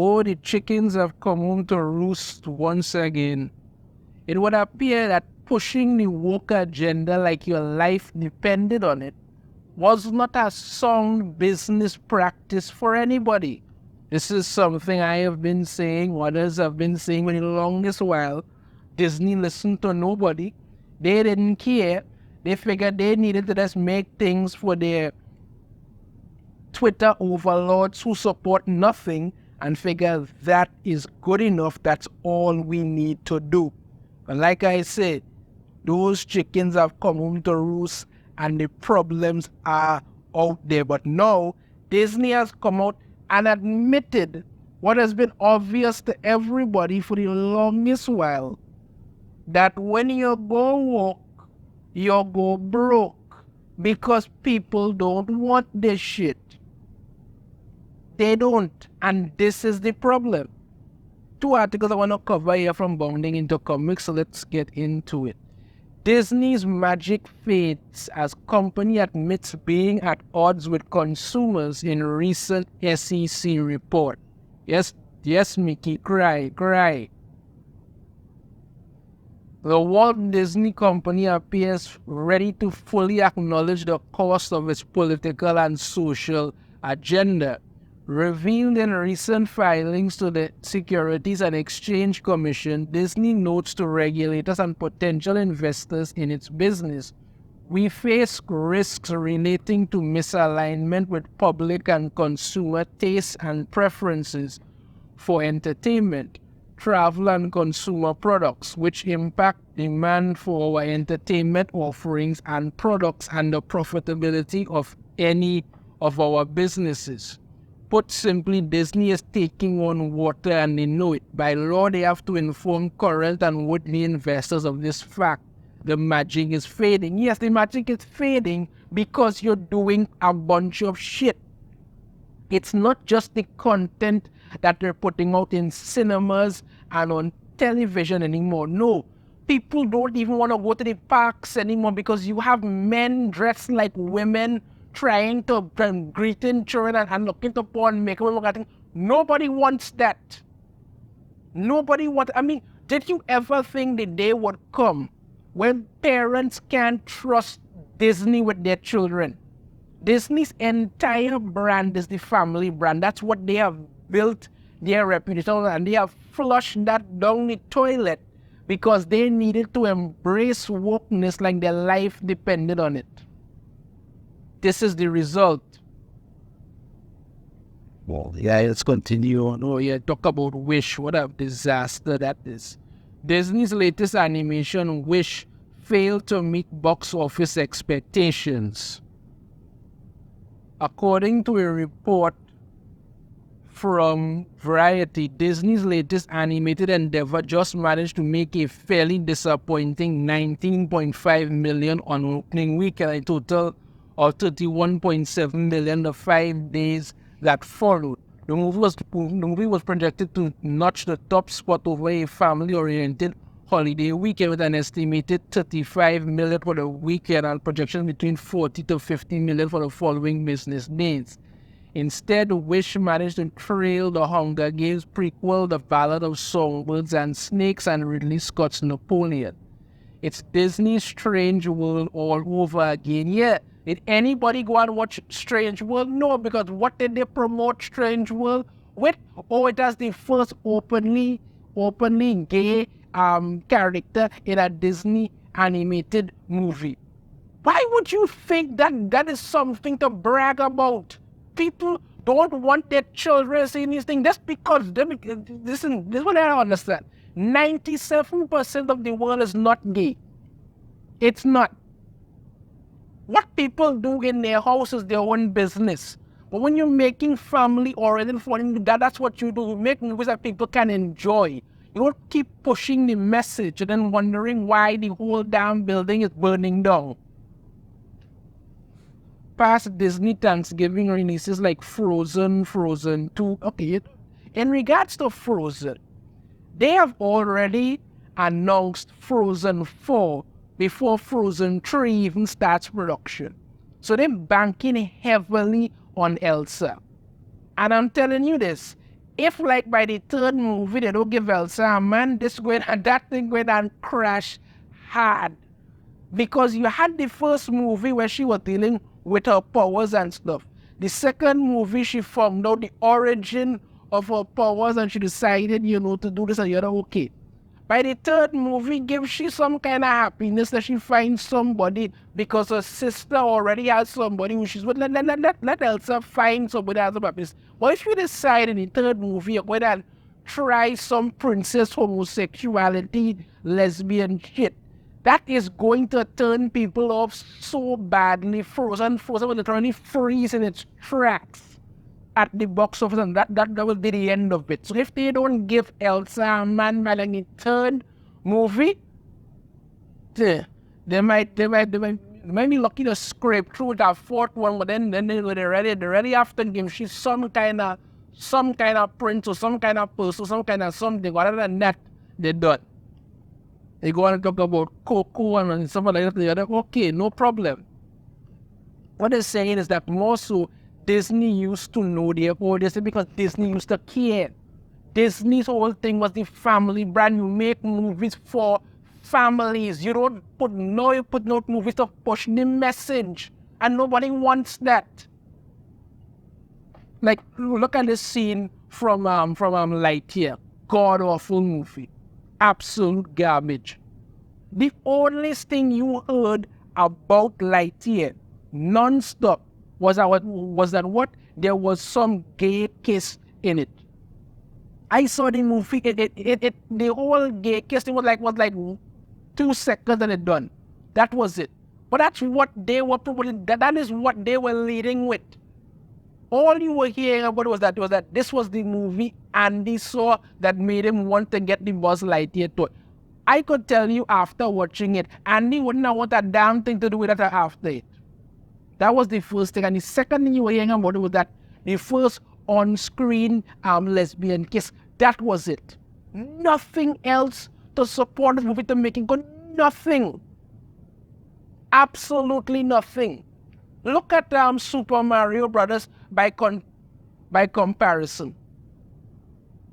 Oh, the chickens have come home to roost once again. It would appear that pushing the woke agenda like your life depended on it was not a sound business practice for anybody. This is something I have been saying, others have been saying for the longest while. Disney listened to nobody. They didn't care. They figured they needed to just make things for their Twitter overlords who support nothing and figure that is good enough. That's all we need to do. But like I said, those chickens have come home to roost and the problems are out there. But now, Disney has come out and admitted what has been obvious to everybody for the longest while, that when you go woke, you go broke because people don't want this shit. They don't, and this is the problem. 2 articles I want to cover here from Bounding into Comics, so let's get into it. Disney's magic fades as company admits being at odds with consumers in recent SEC report. Yes, Mickey, cry. The Walt Disney Company appears ready to fully acknowledge the cost of its political and social agenda. Revealed in recent filings to the Securities and Exchange Commission, Disney notes to regulators and potential investors in its business, we face risks relating to misalignment with public and consumer tastes and preferences for entertainment, travel and consumer products, which impact demand for our entertainment offerings and products and the profitability of any of our businesses. Put simply, Disney is taking on water and they know it. By law, they have to inform current and would-be investors of this fact. The magic is fading. Yes, the magic is fading because you're doing a bunch of shit. It's not just the content that they're putting out in cinemas and on television anymore. No, people don't even want to go to the parks anymore because you have men dressed like women trying to greeting children and looking to porn, make them look at things. Nobody wants that. Nobody wants. I mean, did you ever think the day would come when parents can't trust Disney with their children? Disney's entire brand is the family brand. That's what they have built their reputation on, and they have flushed that down the toilet because they needed to embrace wokeness like their life depended on it. This is the result. Well, yeah, let's continue on. Oh, yeah, talk about Wish. What a disaster that is. Disney's latest animation, Wish, failed to meet box office expectations. According to a report from Variety, Disney's latest animated endeavor just managed to make a fairly disappointing $19.5 million on opening weekend, a total of $31.7 million the 5 days that followed. The movie was projected to notch the top spot over a family-oriented holiday weekend with an estimated $35 million for the weekend and projections between $40 to $50 million for the following business days. Instead, Wish managed to trail the Hunger Games prequel, The Ballad of Songbirds and Snakes, and Ridley Scott's Napoleon. It's Disney's Strange World all over again. Yeah, did anybody go and watch Strange World? No, because what did they promote Strange World with? Oh, it has the first openly gay character in a Disney animated movie. Why would you think that that is something to brag about? People don't want their children seeing these things. That's because, listen, this is what I don't understand. 97% of the world is not gay. It's not. What people do in their house is their own business. But when you're making family-oriented fun, that's what you do. You make movies that people can enjoy. You don't keep pushing the message and then wondering why the whole damn building is burning down. Past Disney Thanksgiving releases like Frozen 2. Okay, in regards to Frozen, they have already announced Frozen 4 before Frozen 3 even starts production. So they're banking heavily on Elsa. And I'm telling you this, If like by the third movie they don't give Elsa a man, this going and that thing going and crash hard. Because you had the first movie where she was dealing with her powers and stuff. The second movie she found out the origin of her powers and she decided, to do this and you're okay. By the third movie, give she some kind of happiness that she finds somebody because her sister already has somebody who she's with. Let Elsa find somebody else happiness. But if you decide in the third movie you're going to try some princess homosexuality, lesbian shit, that is going to turn people off so badly. Frozen will literally freeze in its tracks at the box office, and that will be the end of it. So if they don't give Elsa a man by the third movie, they might be lucky to scrape through that fourth one, but then they ready after give she some kind of prince or some kind of person, some kind of something. Other than that, they're done. They go on and talk about Coco and stuff like that. Okay, no problem. What they're saying is that more so, Disney used to know their audience because Disney used to care. Disney's whole thing was the family brand. You make movies for families. You put out movies to push the message. And nobody wants that. Like, look at this scene from Lightyear. God-awful movie. Absolute garbage. The only thing you heard about Lightyear non-stop was that there was some gay kiss in it. I saw the movie. The whole gay kiss thing was like 2 seconds and it done. That was it. But that's what they were probably. That is what they were leading with. All you were hearing about was that this was the movie Andy saw that made him want to get the Buzz Lightyear toy. I could tell you after watching it, Andy wouldn't have want that damn thing to do with that after it. That was the first thing. And the second thing you were hearing about it was that the first on-screen lesbian kiss. That was it. Nothing else to support this movie to making good. Nothing. Absolutely nothing. Look at Super Mario Brothers by comparison.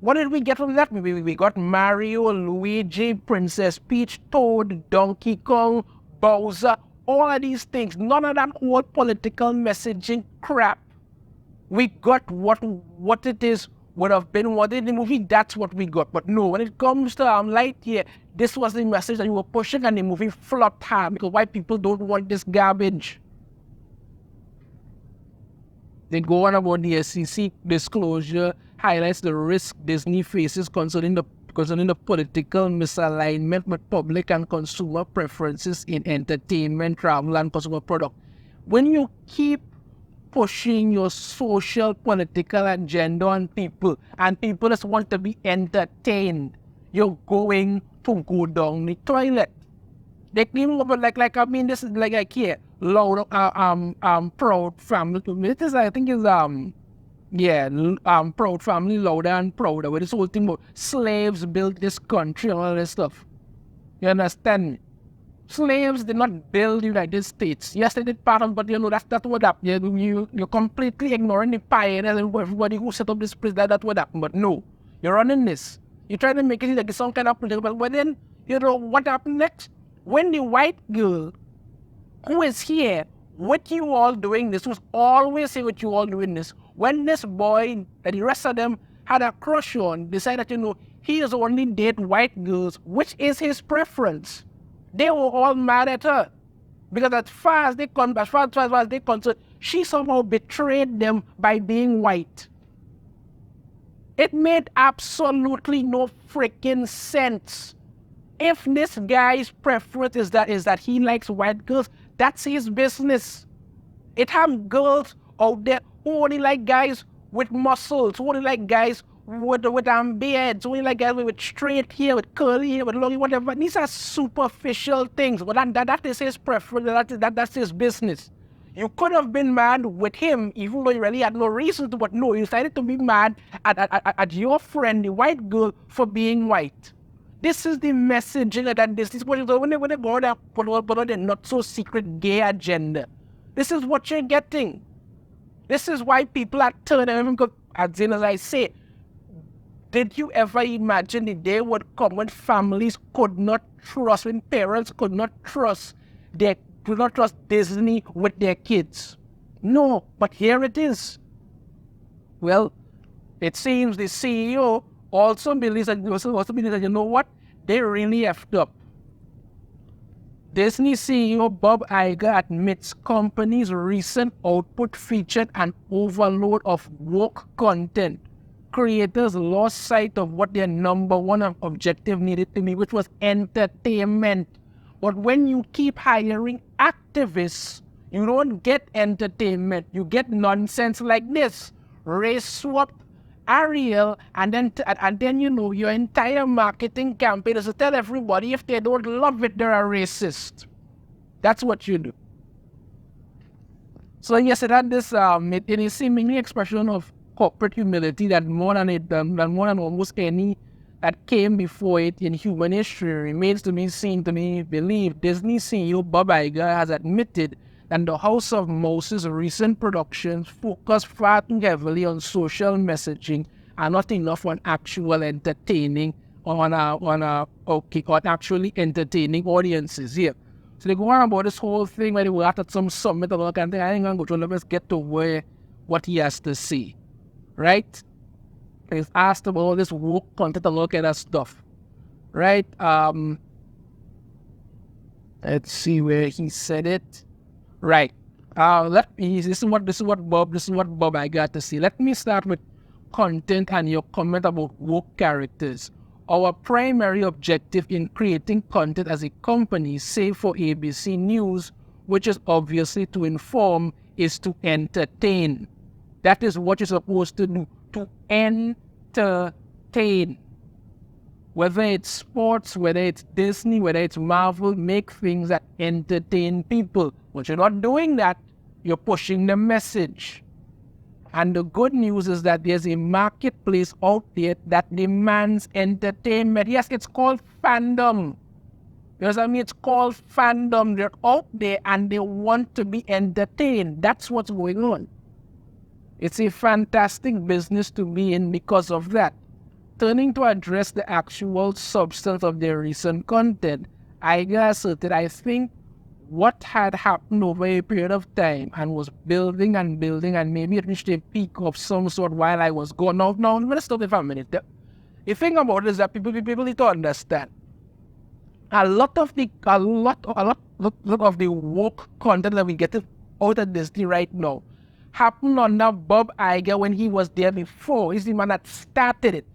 What did we get from that movie? We got Mario, Luigi, Princess Peach, Toad, Donkey Kong, Bowser, all of these things. None of that whole political messaging crap. We got what it is would have been what in the movie. That's what we got. But no, when it comes to Lightyear, this was the message that you were pushing, and the movie flopped hard because white people don't want this garbage. They go on about the SEC disclosure, highlights the risk Disney faces concerning the political misalignment with public and consumer preferences in entertainment, travel, and consumer product. When you keep pushing your social, political agenda on people, and people just want to be entertained, you're going to go down the toilet. They claim about this is like here, loud, proud family. This I think is proud family, louder and prouder. With this whole thing about slaves built this country and all this stuff. You understand me? Slaves did not build the United States. Yes, they did part of, but that's what happened. You're completely ignoring the pioneers and everybody who set up this place. That's what happened. But no, you're running this. You're trying to make it like some kind of political. But then what happened next? When the white girl who is here with you all doing this, who's always here with you all doing this, when this boy that the rest of them had a crush on, decided he is only date white girls, which is his preference. They were all mad at her because as far as they're concerned, she somehow betrayed them by being white. It made absolutely no freaking sense. If this guy's preference is that he likes white girls, that's his business. It have girls out there who only like guys with muscles, who only like guys with beards, who only like guys with straight hair, with curly hair, with long, whatever. These are superficial things, but that is his preference. That's his business. You could have been mad with him, even though you really had no reason to, but no, you decided to be mad at your friend, the white girl, for being white. This is the messaging that this is what when they go there, put on the not so secret gay agenda. This is what you're getting. This is why people are turning, because as I say, did you ever imagine the day would come when families could not trust, when parents could not trust Disney with their kids? No, but here it is. Well, it seems the CEO also believes that, you know what? They really effed up. Disney CEO Bob Iger admits company's recent output featured an overload of woke content. Creators lost sight of what their number one objective needed to be, which was entertainment. But when you keep hiring activists, you don't get entertainment. You get nonsense like this. Race swap Ariel, and then your entire marketing campaign is to tell everybody if they don't love it, they're a racist. That's what you do. So yes, it had this it is seemingly expression of corporate humility that more than almost any that came before it in human history remains to be seen, to be believed. Disney CEO Bob Iger has admitted that the House of Moses' recent productions focus far too heavily on social messaging and not enough on actual entertaining, on actually entertaining audiences here. So they go on about this whole thing where they were at some summit and all kind of thing. I ain't gonna go to it. Let's get to what he has to say, right? He's asked about all this woke content and all kind of stuff, right? Let's see where he said it. Right. This is what Bob I got to see. Let me start with content and your comment about woke characters. Our primary objective in creating content as a company, say for ABC News, which is obviously to inform, is to entertain. That is what you're supposed to do, to entertain. Whether it's sports, whether it's Disney, whether it's Marvel, make things that entertain people. But you're not doing that, you're pushing the message. And the good news is that there's a marketplace out there that demands entertainment. Yes, it's called fandom. Because it's called fandom. They're out there and they want to be entertained. That's what's going on. It's a fantastic business to be in because of that. Turning to address the actual substance of their recent content, Iger asserted, I think what had happened over a period of time and was building and maybe it reached a peak of some sort while I was gone. Now, let's stop it for a minute. The thing about it is that people need to understand. A lot of the woke content that we get out of Disney right now happened under Bob Iger when he was there before. He's the man that started it.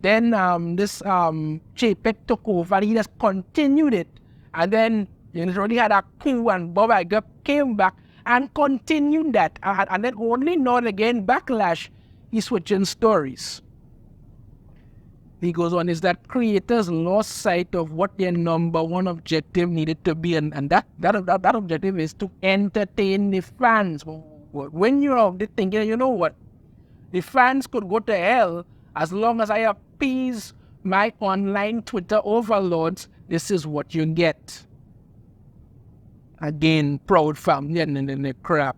Then this JPEG took over and he just continued it. And then it already had a coup and Bob Iger came back and continued that. And then only now and again, backlash, he's switching stories. He goes on, is that creators lost sight of what their number one objective needed to be. And that objective is to entertain the fans. When you're out there thinking, you know what, the fans could go to hell as long as I appease my online Twitter overlords, this is what you get. Again, proud family and the crap.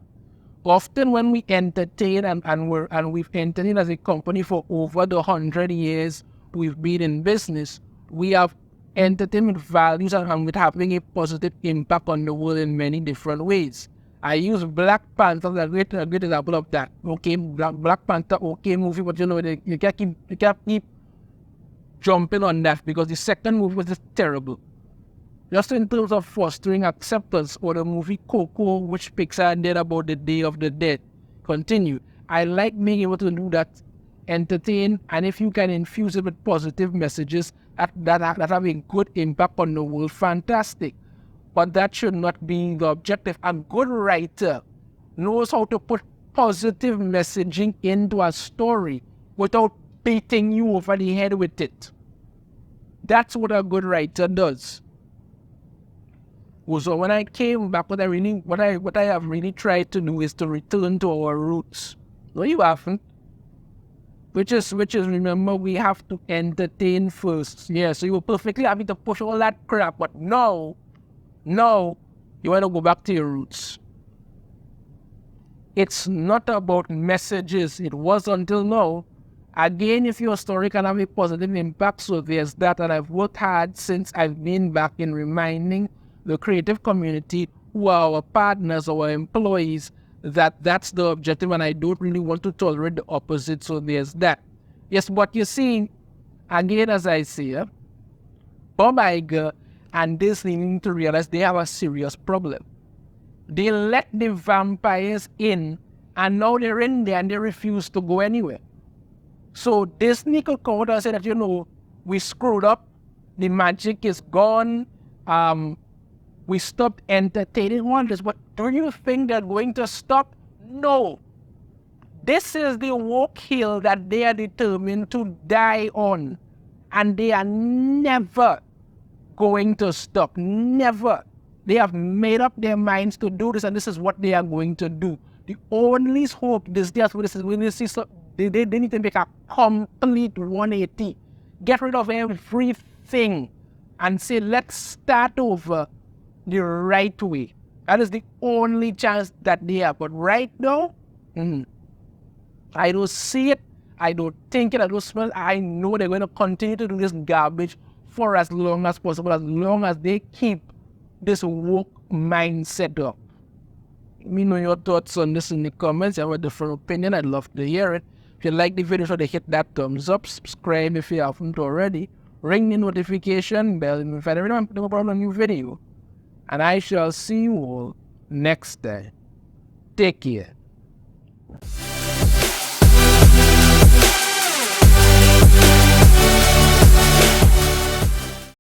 Often when we entertain and we've entertained as a company for over the 100 years we've been in business, we have entertainment values and with having a positive impact on the world in many different ways. I use Black Panther as a great example of that. Okay, Black Panther, okay movie, but you can't keep jumping on that because the second movie was just terrible. Just in terms of fostering acceptance, or the movie Coco, which Pixar did about the Day of the Dead, continue. I like being able to do that, entertain, and if you can infuse it with positive messages that have a good impact on the world, fantastic. But that should not be the objective. A good writer knows how to put positive messaging into a story without beating you over the head with it. That's what a good writer does. So when I came back, what I have really tried to do is to return to our roots. No, you haven't. Which is remember, we have to entertain first. Yeah, so you were perfectly happy to push all that crap, but no, you want to go back to your roots. It's not about messages. It was until now. Again, if your story can have a positive impact, so there's that. And I've worked hard since I've been back in reminding the creative community, who are our partners, our employees, that that's the objective, and I don't really want to tolerate the opposite. So there's that. Yes, what you're seeing, again, as I say, Bob Iger and Disney need to realize they have a serious problem. They let the vampires in, and now they're in there and they refuse to go anywhere. So Disney could come out and say that, we screwed up, the magic is gone, we stopped entertaining wonders. But do you think they're going to stop? No. This is the walk hill that they are determined to die on. And they are never going to stop. Never. They have made up their minds to do this, and this is what they are going to do. The only hope this is when they see they need to make a complete 180. Get rid of everything and say, let's start over the right way. That is the only chance that they have. But right now, I don't see it. I don't think it. I don't smell it. I know they're going to continue to do this garbage for as long as possible, as long as they keep this woke mindset up. Let me know your thoughts on this in the comments. You have a different opinion, I'd love to hear it. If you like the video, so hit that thumbs up, subscribe if you haven't already, ring the notification bell if I don't put up a new video. And I shall see you all next time. Take care.